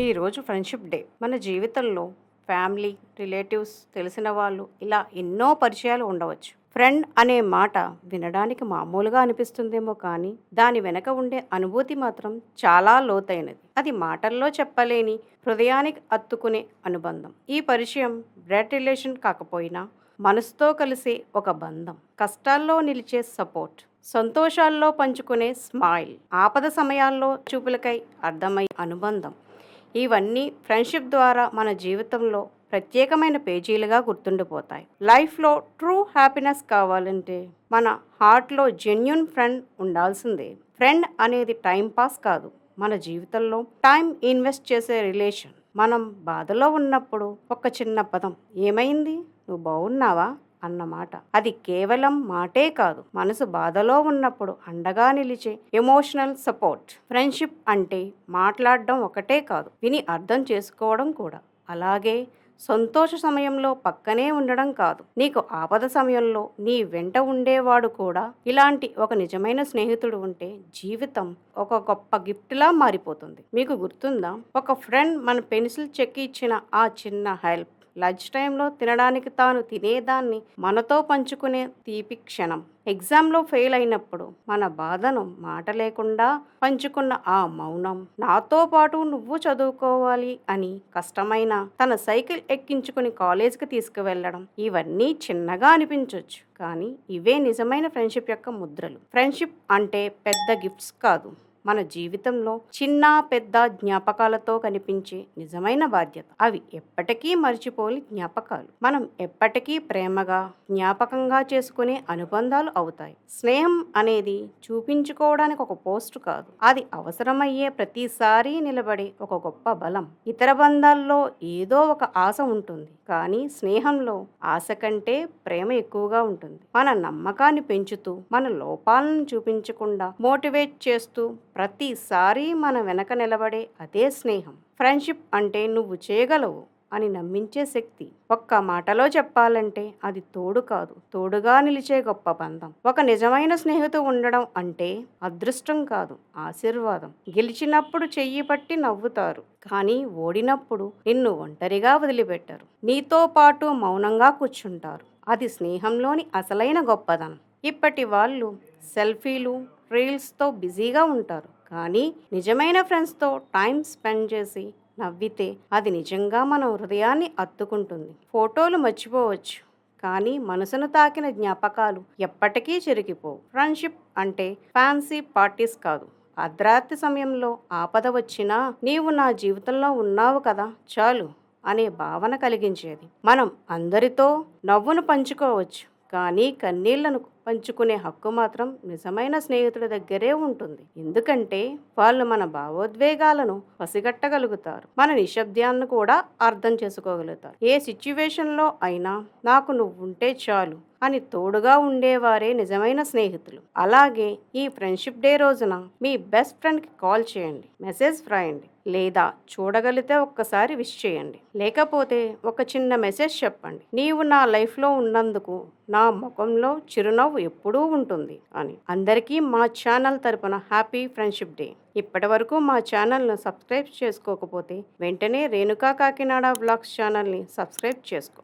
ఈరోజు friendship day. మన జీవితంలో ఫ్యామిలీ, రిలేటివ్స్, తెలిసిన వాళ్ళు ఇలా ఎన్నో పరిచయాలు ఉండవచ్చు. ఫ్రెండ్ అనే మాట వినడానికి మామూలుగా అనిపిస్తుందేమో కానీ దాని వెనక ఉండే అనుభూతి మాత్రం చాలా లోతైనది. అది మాటల్లో చెప్పలేని, హృదయానికి అత్తుకునే అనుబంధం. ఈ పరిచయం బ్లడ్ రిలేషన్ కాకపోయినా మనసుతో కలిసే ఒక బంధం. కష్టాల్లో నిలిచే సపోర్ట్, సంతోషాల్లో పంచుకునే స్మైల్, ఆపద సమయాల్లో చూపులకై అర్థమయ్యే అనుబంధం. ఇవన్నీ ఫ్రెండ్షిప్ ద్వారా మన జీవితంలో ప్రత్యేకమైన పేజీలుగా గుర్తుండిపోతాయి. లైఫ్లో ట్రూ హ్యాపీనెస్ కావాలంటే మన హార్ట్లో జెన్యున్ ఫ్రెండ్ ఉండాల్సిందే. ఫ్రెండ్ అనేది టైం పాస్ కాదు, మన జీవితంలో టైం ఇన్వెస్ట్ చేసే రిలేషన్. మనం బాధలో ఉన్నప్పుడు ఒక చిన్న పదం, ఏమైంది, నువ్వు బాగున్నావా అన్నమాట, అది కేవలం మాటే కాదు, మనసు బాధలో ఉన్నప్పుడు అండగా నిలిచే ఎమోషనల్ సపోర్ట్. ఫ్రెండ్షిప్ అంటే మాట్లాడడం ఒకటే కాదు, విని అర్థం చేసుకోవడం కూడా. అలాగే సంతోష సమయంలో పక్కనే ఉండడం కాదు, నీకు ఆపద సమయంలో నీ వెంట ఉండేవాడు కూడా. ఇలాంటి ఒక నిజమైన స్నేహితుడు ఉంటే జీవితం ఒక గొప్ప గిఫ్ట్లా మారిపోతుంది. మీకు గుర్తుందా, ఒక ఫ్రెండ్ మన పెన్సిల్ చెక్కి ఇచ్చిన ఆ చిన్న హెల్ప్, లంచ్ టైంలో తినడానికి తాను తినేదాన్ని మనతో పంచుకునే తీపి క్షణం, ఎగ్జామ్లో ఫెయిల్ అయినప్పుడు మన బాధను మాట లేకుండా పంచుకున్న ఆ మౌనం, నాతో పాటు నువ్వు చదువుకోవాలి అని కష్టమైన తన సైకిల్ ఎక్కించుకుని కాలేజీకి తీసుకువెళ్ళడం. ఇవన్నీ చిన్నగా అనిపించవచ్చు, కానీ ఇవే నిజమైన ఫ్రెండ్షిప్ యొక్క ముద్రలు. ఫ్రెండ్షిప్ అంటే పెద్ద గిఫ్ట్స్ కాదు, మన జీవితంలో చిన్న పెద్ద జ్ఞాపకాలతో కనిపించే నిజమైన బాధ్యత. అవి ఎప్పటికీ మర్చిపోని జ్ఞాపకాలు, మనం ఎప్పటికీ ప్రేమగా జ్ఞాపకంగా చేసుకునే అనుబంధాలు అవుతాయి. స్నేహం అనేది చూపించుకోవడానికి ఒక పోస్ట్ కాదు, అది అవసరమయ్యే ప్రతిసారి నిలబడే ఒక గొప్ప బలం. ఇతర బంధాల్లో ఏదో ఒక ఆశ ఉంటుంది, కానీ స్నేహంలో ఆశ కంటే ప్రేమ ఎక్కువగా ఉంటుంది. మన నమ్మకాన్ని పెంచుతూ, మన లోపాలను చూపించకుండా మోటివేట్ చేస్తూ ప్రతిసారి మన వెనక నిలబడే అదే స్నేహం. ఫ్రెండ్షిప్ అంటే నువ్వు చేయగలవు అని నమ్మించే శక్తి. ఒక్క మాటలో చెప్పాలంటే అది తోడు కాదు, తోడుగా నిలిచే గొప్ప బంధం. ఒక నిజమైన స్నేహితుడు ఉండడం అంటే అదృష్టం కాదు, ఆశీర్వాదం. గెలిచినప్పుడు చెయ్యి పట్టి నవ్వుతారు, కానీ ఓడినప్పుడు నిన్ను ఒంటరిగా వదిలిపెట్టరు, నీతో పాటు మౌనంగా కూర్చుంటారు. అది స్నేహంలోని అసలైన గొప్పదనం. ఇప్పటి వాళ్ళు సెల్ఫీలు, రీల్స్తో బిజీగా ఉంటారు, కానీ నిజమైన ఫ్రెండ్స్తో టైం స్పెండ్ చేసి నవ్వితే అది నిజంగా మన హృదయాన్ని అత్తుకుంటుంది. ఫోటోలు మర్చిపోవచ్చు, కానీ మనసును తాకిన జ్ఞాపకాలు ఎప్పటికీ చెరిగిపోవు. ఫ్రెండ్షిప్ అంటే ఫ్యాన్సీ పార్టీస్ కాదు, అర్ధరాత్రి సమయంలో ఆపద వచ్చినా నీవు నా జీవితంలో ఉన్నావు కదా చాలు అనే భావన కలిగించేది. మనం అందరితో నవ్వును పంచుకోవచ్చు, కానీ కన్నీళ్లను పంచుకునే హక్కు మాత్రం నిజమైన స్నేహితుడి దగ్గరే ఉంటుంది. ఎందుకంటే వాళ్ళు మన భావోద్వేగాలను పసిగట్టగలుగుతారు, మన నిశ్శబ్దాన్ని కూడా అర్థం చేసుకోగలుగుతారు. ఏ సిచ్యువేషన్లో అయినా నాకు నువ్వు ఉంటే చాలు అని తోడుగా ఉండేవారే నిజమైన స్నేహితులు. అలాగే ఈ ఫ్రెండ్షిప్ డే రోజున మీ బెస్ట్ ఫ్రెండ్కి కాల్ చేయండి, మెసేజ్ రాయండి, లేదా చూడగలిగితే ఒక్కసారి విష్ చేయండి. లేకపోతే ఒక చిన్న మెసేజ్ చెప్పండి, నీవు నా లైఫ్లో ఉన్నందుకు నా ముఖంలో చిరునవ్వు ఎప్పుడూ ఉంటుంది అని. అందరికీ మా ఛానల్ తరపున హ్యాపీ ఫ్రెండ్షిప్ డే. ఇప్పటి వరకు మా ఛానల్ను సబ్స్క్రైబ్ చేసుకోకపోతే వెంటనే రేణుకా కాకినాడ వ్లాగ్స్ ఛానల్ని సబ్స్క్రైబ్ చేసుకో.